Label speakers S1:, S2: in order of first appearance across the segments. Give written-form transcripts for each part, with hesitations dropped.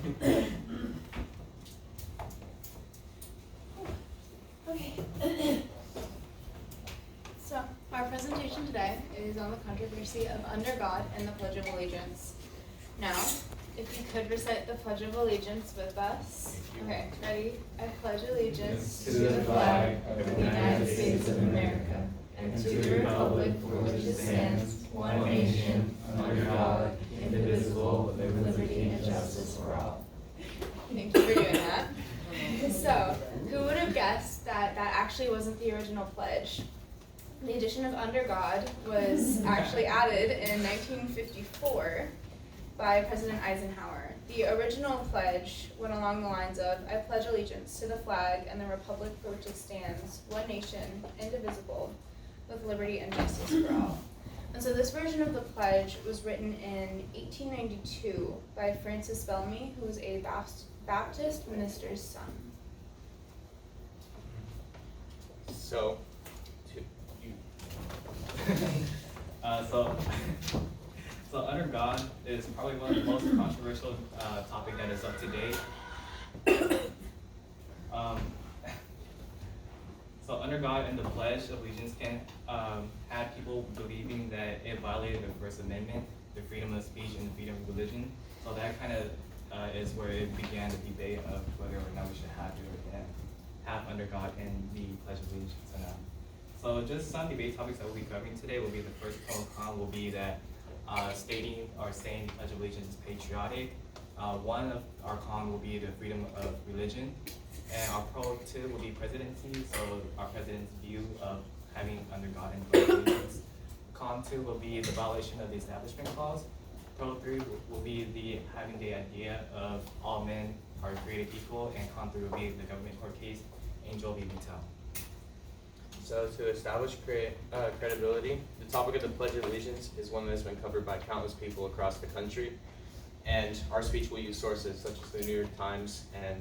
S1: Okay. So, our presentation today is on the controversy of under God and the Pledge of Allegiance. Now, if you could recite the Pledge of Allegiance with us. Okay, ready? I pledge allegiance to the flag of the United States of America and to the republic for which it stands, one nation, under God, indivisible, with liberty and justice for all. Thank you for doing that. So, who would have guessed that that actually wasn't the original pledge? The addition of under God was actually added in 1954 by President Eisenhower. The original pledge went along the lines of, I pledge allegiance to the flag and the republic for which it stands, one nation, indivisible, with liberty and justice for all. And so this version of the pledge was written in 1892 by Francis Bellamy, who was a Baptist minister's son.
S2: So,
S3: so under God is probably one of the most controversial topic that is up to date. So under God and the Pledge of Allegiance can have people believing that it violated the First Amendment, the freedom of speech and the freedom of religion. So that kind of is where it began the debate of whether or not we should have under God and the Pledge of Allegiance or not. So just some debate topics that we'll be covering today will be the first pro and con will be that stating or saying the Pledge of Allegiance is patriotic. One of our con will be the freedom of religion. And our pro 2 will be presidency, so our president's view of having under God and Pledge of Allegiance. Con 2 will be the violation of the Establishment Clause. Pro 3 will be having the idea of all men are created equal, and con 3 will be the government court case, Angel v. Mattel.
S2: So to establish credibility, the topic of the Pledge of Allegiance is one that has been covered by countless people across the country, and our speech will use sources such as the New York Times and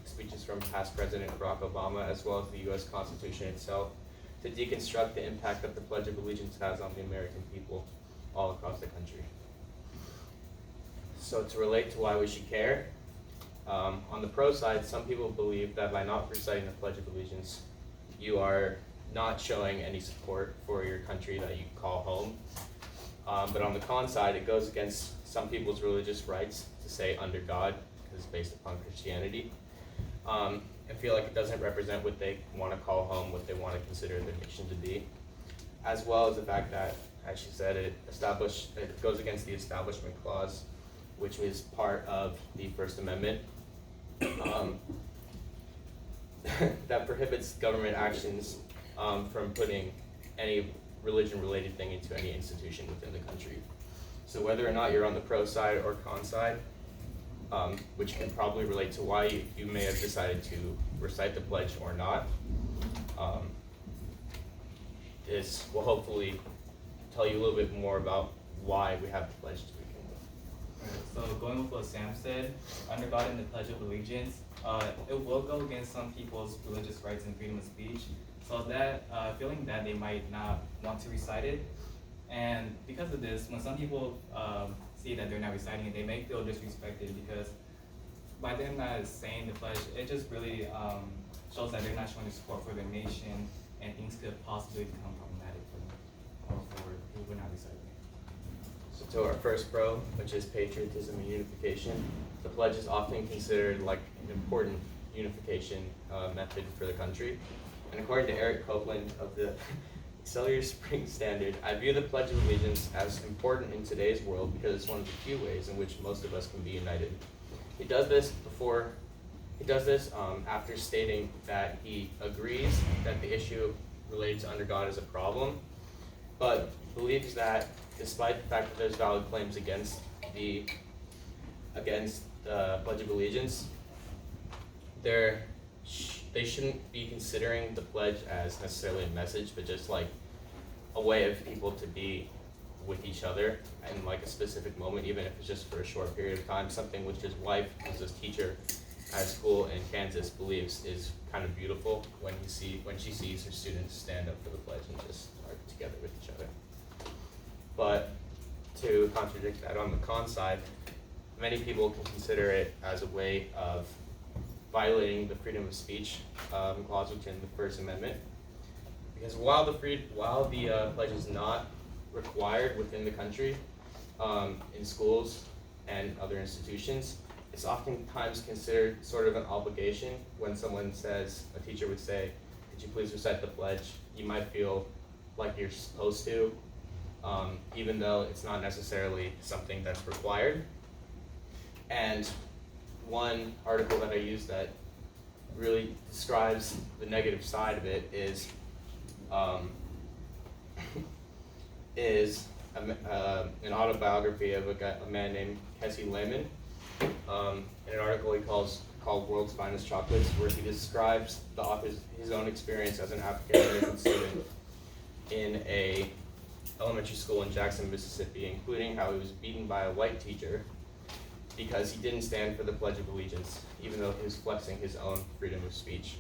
S2: speeches from past President Barack Obama, as well as the U.S. Constitution itself, to deconstruct the impact that the Pledge of Allegiance has on the American people all across the country. So to relate to why we should care, on the pro side, some people believe that by not reciting the Pledge of Allegiance, you are not showing any support for your country that you call home. But on the con side, it goes against some people's religious rights to say under God, because it's based upon Christianity, and feel like it doesn't represent what they want to call home, what they want to consider their nation to be, as well as the fact that, as she said, it goes against the Establishment Clause, which is part of the First Amendment. That prohibits government actions from putting any religion-related thing into any institution within the country. So whether or not you're on the pro side or con side, which can probably relate to why you may have decided to recite the pledge or not, this will hopefully tell you a little bit more about why we have the pledge to begin with.
S3: So going with what Sam said, under God and the Pledge of Allegiance, it will go against some people's religious rights and freedom of speech. So that feeling that they might not want to recite it, and because of this, when some people see that they're not reciting it, they may feel disrespected because by them not saying the pledge, it just really shows that they're not showing support for their nation, and things could possibly become problematic for them or for people who are not reciting it.
S2: So to our first pro, which is patriotism and unification, the pledge is often considered like an important unification method for the country. And according to Eric Copeland of the Cellular Spring Standard, I view the Pledge of Allegiance as important in today's world because it's one of the few ways in which most of us can be united. He does this after stating that he agrees that the issue related to under God is a problem, but believes that despite the fact that there's valid claims against the Pledge of Allegiance, they shouldn't be considering the pledge as necessarily a message, but just like a way of people to be with each other in like a specific moment, even if it's just for a short period of time. Something which his wife, who's a teacher at school in Kansas, believes is kind of beautiful when she sees her students stand up for the pledge and just are together with each other. But to contradict that on the con side, many people can consider it as a way of violating the freedom of speech clause within the First Amendment. Because while the pledge is not required within the country, in schools and other institutions, it's oftentimes considered sort of an obligation. When someone says, a teacher would say, could you please recite the pledge? You might feel like you're supposed to, even though it's not necessarily something that's required. And one article that I used that really describes the negative side of it is an autobiography of a man named Kessie Lehman. In an article called World's Finest Chocolates, where he describes the author's his own experience as an African American student in a elementary school in Jackson, Mississippi, including how he was beaten by a white teacher because he didn't stand for the Pledge of Allegiance, even though he was flexing his own freedom of speech.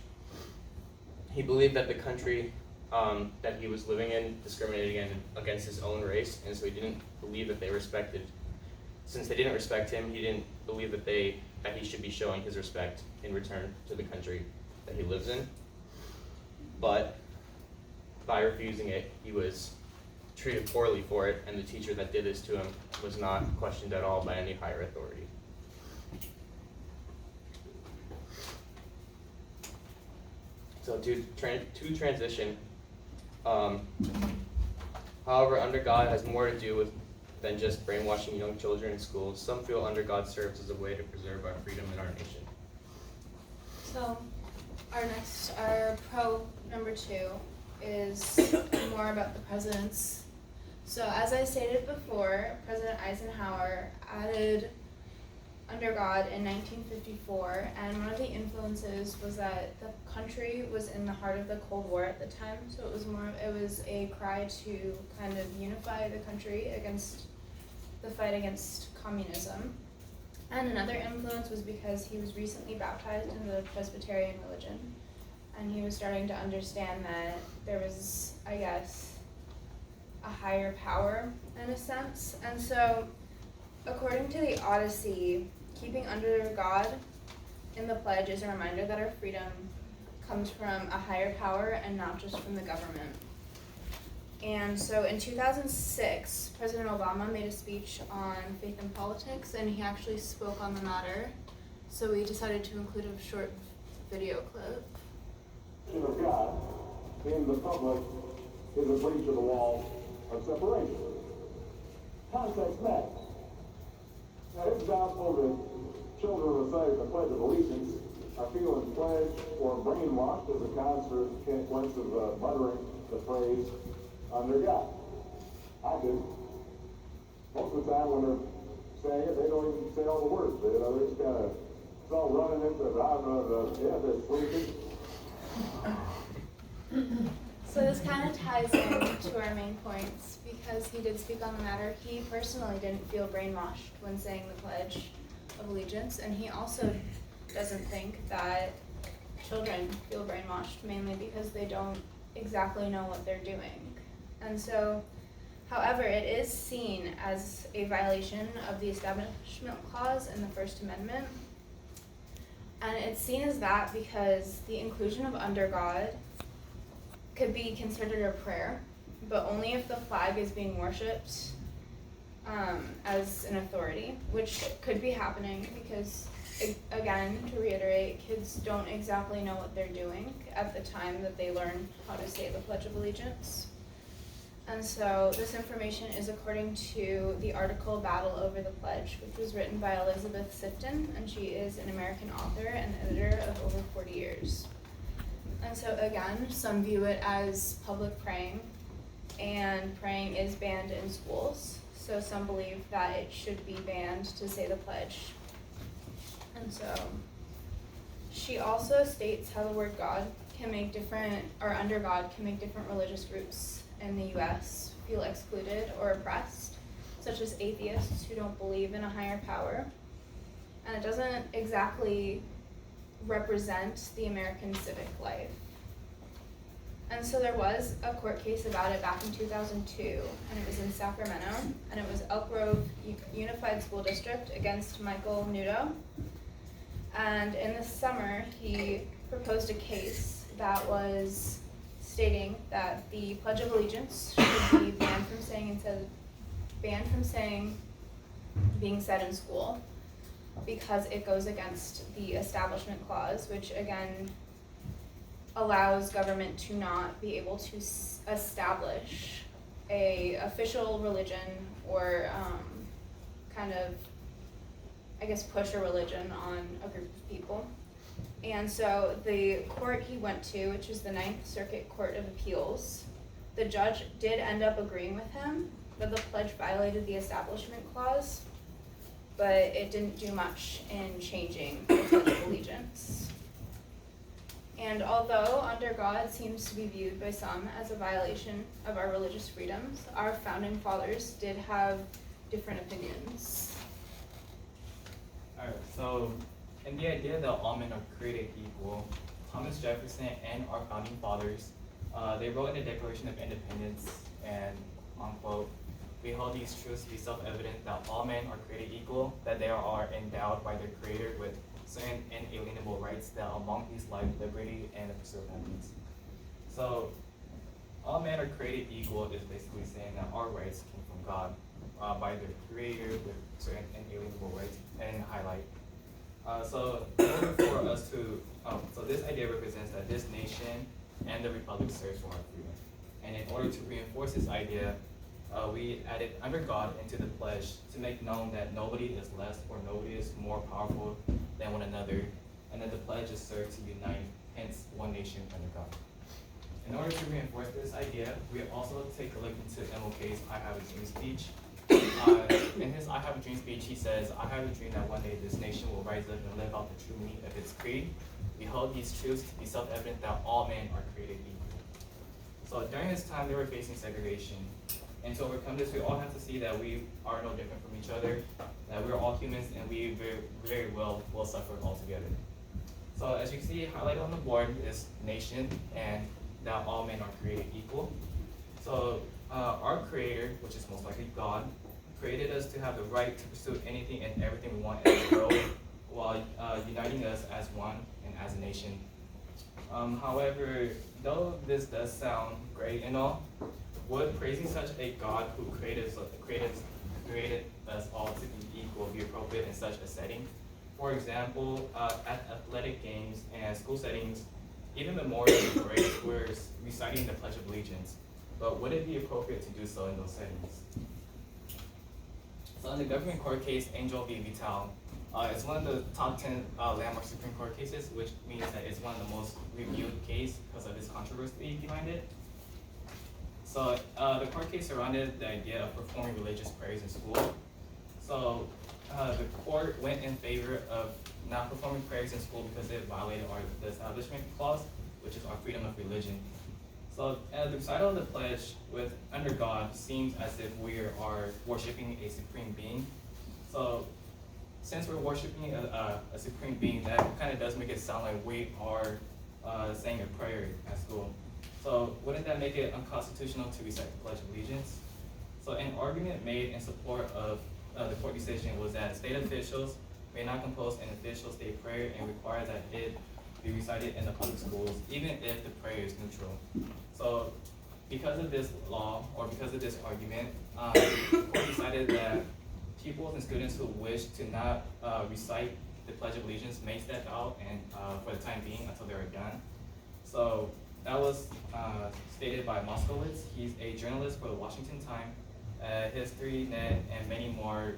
S2: He believed that the country that he was living in discriminated against his own race, and so he didn't believe that they respected. Since they didn't respect him, he didn't believe that he should be showing his respect in return to the country that he lives in. But by refusing it, he was treated poorly for it, and the teacher that did this to him was not questioned at all by any higher authority. So to transition, however, Under God has more to do than just brainwashing young children in schools. Some feel Under God serves as a way to preserve our freedom in our nation.
S1: So our pro number 2 is more about the presidents. So as I stated before, President Eisenhower added Under God in 1954, and one of the influences was that the country was in the heart of the Cold War at the time, so it was a cry to kind of unify the country against the fight against communism. And another influence was because he was recently baptized into the Presbyterian religion, and he was starting to understand that there was, I guess, a higher power in a sense. And so, according to the Odyssey, keeping under God in the pledge is a reminder that our freedom comes from a higher power and not just from the government. And so in 2006, President Obama made a speech on faith and politics, and he actually spoke on the matter. So we decided to include a short video clip.
S4: Of God in the public is a breach of the wall of separation. Context matters. Now, it's gospel that children recite the Pledge of Allegiance are feeling pledged or brainwashed as a consequence of muttering the phrase, under God. I do. Most of the time when they're saying it, they don't even say all the words. They're just kind of, it's all running into they're sleeping.
S1: So this kind of ties into our main points, because he did speak on the matter. He personally didn't feel brainwashed when saying the Pledge of Allegiance, and he also doesn't think that children feel brainwashed, mainly because they don't exactly know what they're doing. And so, however, it is seen as a violation of the Establishment Clause in the First Amendment. And it's seen as that because the inclusion of under God could be considered a prayer, but only if the flag is being worshipped as an authority, which could be happening because, again, to reiterate, kids don't exactly know what they're doing at the time that they learn how to say the Pledge of Allegiance. And so this information is according to the article Battle Over the Pledge, which was written by Elizabeth Sifton, and she is an American author and editor of over 40 years. And so again, some view it as public praying, and praying is banned in schools. So some believe that it should be banned to say the pledge. And so she also states how the word God can make different, or under God can make different religious groups in the U.S. feel excluded or oppressed, such as atheists who don't believe in a higher power. And it doesn't exactly represent the American civic life. And so there was a court case about it back in 2002, and it was in Sacramento, and it was Elk Grove Unified School District against Michael Nudo. And in the summer, he proposed a case that was stating that the Pledge of Allegiance should be banned from saying being said in school, because it goes against the Establishment Clause, which again allows government to not be able to establish a official religion or kind of, I guess, push a religion on a group of people. And so the court he went to, which is the Ninth Circuit Court of Appeals, the judge did end up agreeing with him that the pledge violated the Establishment Clause, but it didn't do much in changing the Pledge of Allegiance. And although under God seems to be viewed by some as a violation of our religious freedoms, our founding fathers did have different opinions.
S3: Alright, so in the idea that all men are created equal, Thomas Jefferson and our founding fathers, they wrote in the Declaration of Independence, and unquote, "We hold these truths to be self-evident that all men are created equal, that they are endowed by their Creator with certain inalienable rights, that among these life, liberty, and the pursuit of happiness." So, all men are created equal is basically saying that our rights came from God by their Creator with certain inalienable rights, and highlight. So, in order for us to, so this idea represents that this nation and the Republic serves for our freedom. And in order to reinforce this idea, we added under God into the pledge to make known that nobody is less or nobody is more powerful than one another, and that the pledge is served to unite, hence one nation under God. In order to reinforce this idea, we also take a look into MLK's I Have a Dream speech. In his I Have a Dream speech, he says, "I have a dream that one day this nation will rise up and live out the true meaning of its creed. We hold these truths to be self-evident that all men are created equal." So during this time, they were facing segregation. And to overcome this, we all have to see that we are no different from each other, that we're all humans, and we very well will suffer all together. So as you can see, highlighted on the board is nation, and that all men are created equal. So our Creator, which is most likely God, created us to have the right to pursue anything and everything we want in the world, while uniting us as one and as a nation. However, though this does sound great and all, would praising such a God who created us all to be equal be appropriate in such a setting? For example, at athletic games and school settings, even memorial parades, we're reciting the Pledge of Allegiance. But would it be appropriate to do so in those settings? So in the government court case, Angel v. Vital, it's one of the top 10 landmark Supreme Court cases, which means that it's one of the most reviewed cases because of its controversy behind it. So the court case surrounded the idea of performing religious prayers in school. So the court went in favor of not performing prayers in school because it violated the Establishment Clause, which is our freedom of religion. So the recital of the pledge with under God seems as if we are worshiping a supreme being. So since we're worshiping a supreme being, that kind of does make it sound like we are saying a prayer at school. So wouldn't that make it unconstitutional to recite the Pledge of Allegiance? So an argument made in support of the court decision was that state officials may not compose an official state prayer and require that it be recited in the public schools, even if the prayer is neutral. So because of this law, or because of this argument, the court decided that pupils and students who wish to not recite the Pledge of Allegiance may step out and for the time being until they are done. So that was stated by Moskowitz. He's a journalist for the Washington Times, HistoryNet, and many more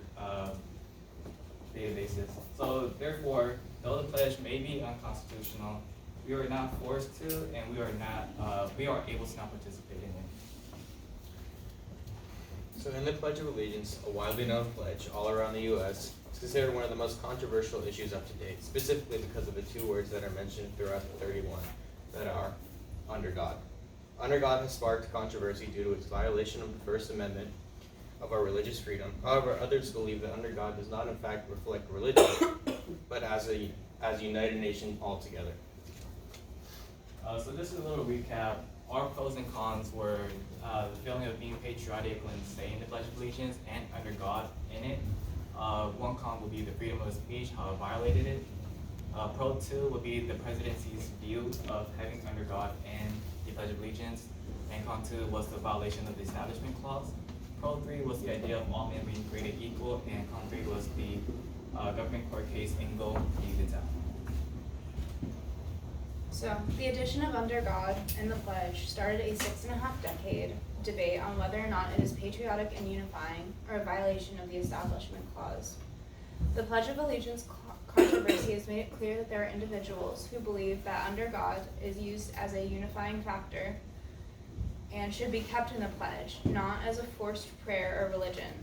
S3: databases. So therefore, though the pledge may be unconstitutional, we are not forced to, and we are able to not participate in it.
S2: So in the Pledge of Allegiance, a widely known pledge all around the U.S., it's considered one of the most controversial issues up to date, specifically because of the two words that are mentioned throughout the 31 that are under God. Under God has sparked controversy due to its violation of the First Amendment of our religious freedom. However, others believe that under God does not in fact reflect religion, but as a united nation altogether.
S3: So this is a little recap our pros and cons were the feeling of being patriotic when saying the Pledge of Allegiance and under God in it. One con would be the freedom of speech, how it violated it. Pro 2 would be the presidency's view of having under God and the Pledge of Allegiance. And con 2 was the violation of the Establishment Clause. Pro 3 was the idea of all men being created equal, and con 3 was the government court case Ingo v. Vitale.
S1: So, the addition of under God and the pledge started a 6.5-decade debate on whether or not it is patriotic and unifying or a violation of the Establishment Clause. The Pledge of Allegiance controversy has made it clear that there are individuals who believe that under God is used as a unifying factor and should be kept in the pledge, not as a forced prayer or religion,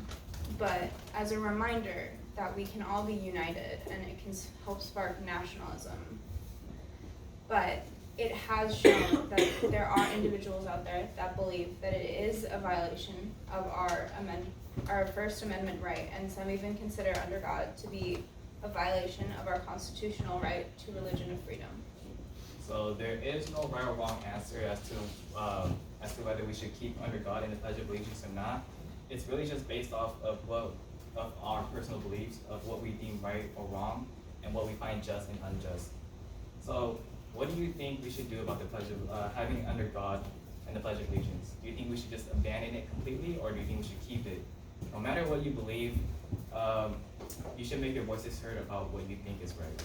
S1: but as a reminder that we can all be united and it can help spark nationalism. But it has shown that there are individuals out there that believe that it is a violation of our First Amendment right, and some even consider under God to be a violation of our constitutional right to religion of freedom.
S3: So there is no right or wrong answer as to whether we should keep under God in the Pledge of Allegiance or not. It's really just based off of our personal beliefs of what we deem right or wrong and what we find just and unjust. So what do you think we should do about the pledge of having under God and the Pledge of Allegiance? Do you think we should just abandon it completely, or do you think we should keep it? No matter what you believe, you should make your voices heard about what you think is right.